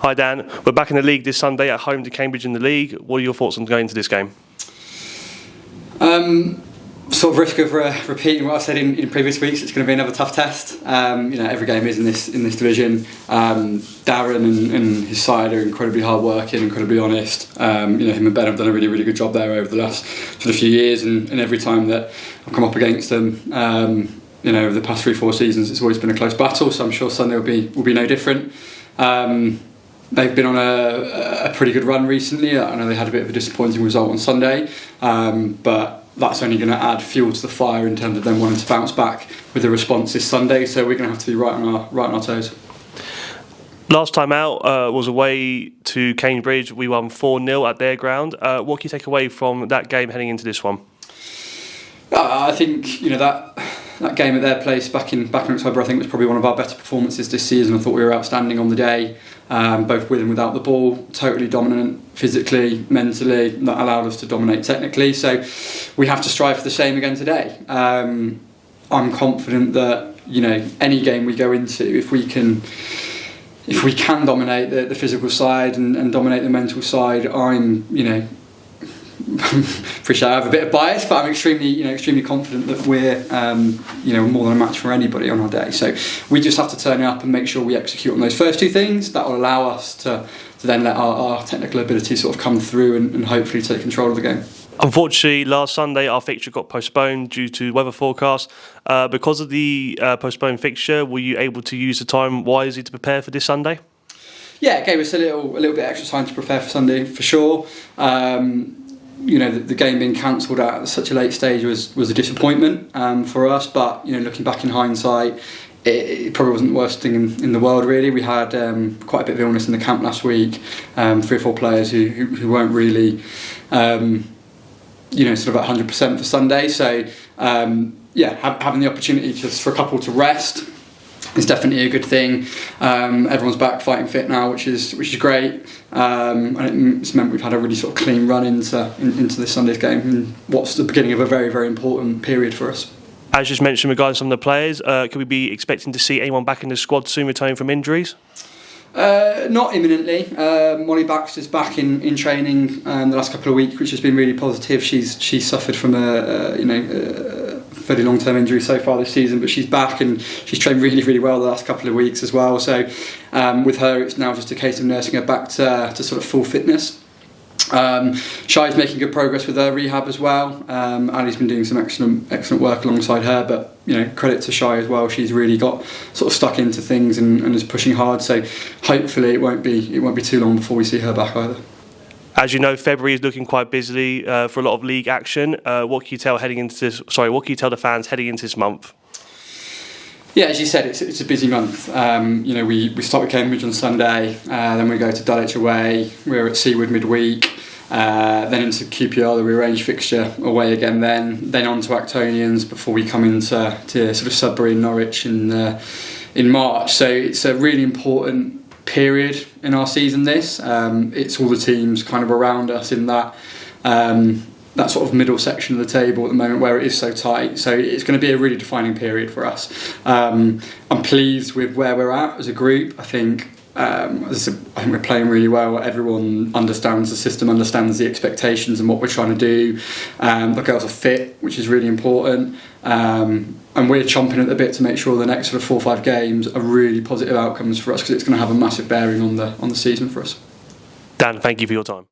Hi Dan, we're back in the league this Sunday at home to Cambridge in the league. What are your thoughts on going into this game? Sort of risk of repeating what I said in previous weeks. It's going to be another tough test. Every game is in this division. Darren and his side are incredibly hard working, incredibly honest. Him and Ben have done a really good job there over the last sort of few years, and every time that I've come up against them, over the past 3-4 seasons, it's always been a close battle. So I'm sure Sunday will be no different. They've been on a pretty good run recently. I know they had a bit of a disappointing result on Sunday, but that's only going to add fuel to the fire in terms of them wanting to bounce back with the response this Sunday. So we're going to have to be right on our toes. Last time out was away to Cambridge. We won 4-0 at their ground. What can you take away from that game heading into this one? I think that game at their place back in October, I think, was probably one of our better performances this season. I thought we were outstanding on the day, both with and without the ball, totally dominant physically, mentally. That allowed us to dominate technically. So we have to strive for the same again today. I'm confident that any game we go into, if we can dominate the physical side and dominate the mental side, I'm appreciate I have a bit of bias, but I'm extremely confident that we're more than a match for anybody on our day. So we just have to turn it up and make sure we execute on those first two things. That will allow us to then let our technical ability sort of come through and hopefully take control of the game. Unfortunately, last Sunday our fixture got postponed due to weather forecast. Because of the postponed fixture, were you able to use the time wisely to prepare for this Sunday? Yeah, it gave us a little bit extra time to prepare for Sunday for sure. The game being cancelled at such a late stage was a disappointment for us, but looking back in hindsight, it probably wasn't the worst thing in the world really. We had quite a bit of illness in the camp last week, 3 or 4 players who weren't really sort of at 100% for Sunday, so having the opportunity just for a couple to rest is definitely a good thing. Everyone's back fighting fit now, which is great, and it's meant we've had a really sort of clean run into this Sunday's game, and what's the beginning of a very, very important period for us. As just mentioned regarding some of the players, could we be expecting to see anyone back in the squad soon returning from injuries? Not imminently. Molly Baxter's back in training the last couple of weeks, which has been really positive. She's suffered from a fairly long-term injury so far this season, but she's back and she's trained really well the last couple of weeks as well. So with her, it's now just a case of nursing her back to sort of full fitness. Shai's making good progress with her rehab as well. Ali's been doing some excellent work alongside her, but credit to Shai as well. She's really got sort of stuck into things and is pushing hard. So hopefully it won't be too long before we see her back either. As you know, February is looking quite busy for a lot of league action. What can you tell the fans heading into this month? Yeah, as you said, it's a busy month. We start with Cambridge on Sunday, then we go to Dulwich away. We're at Seawood midweek, then into QPR, the rearranged fixture away again. Then on to Actonians before we come into sort of Sudbury and Norwich in March. So it's a really important period in our season. It's all the teams kind of around us in that sort of middle section of the table at the moment where it is so tight. So it's going to be a really defining period for us. I'm pleased with where we're at as a group. I think we're playing really well. Everyone understands the system, understands the expectations and what we're trying to do. The girls are fit, which is really important. And we're chomping at the bit to make sure the next sort of 4 or 5 games are really positive outcomes for us, because it's going to have a massive bearing on the season for us. Dan, thank you for your time.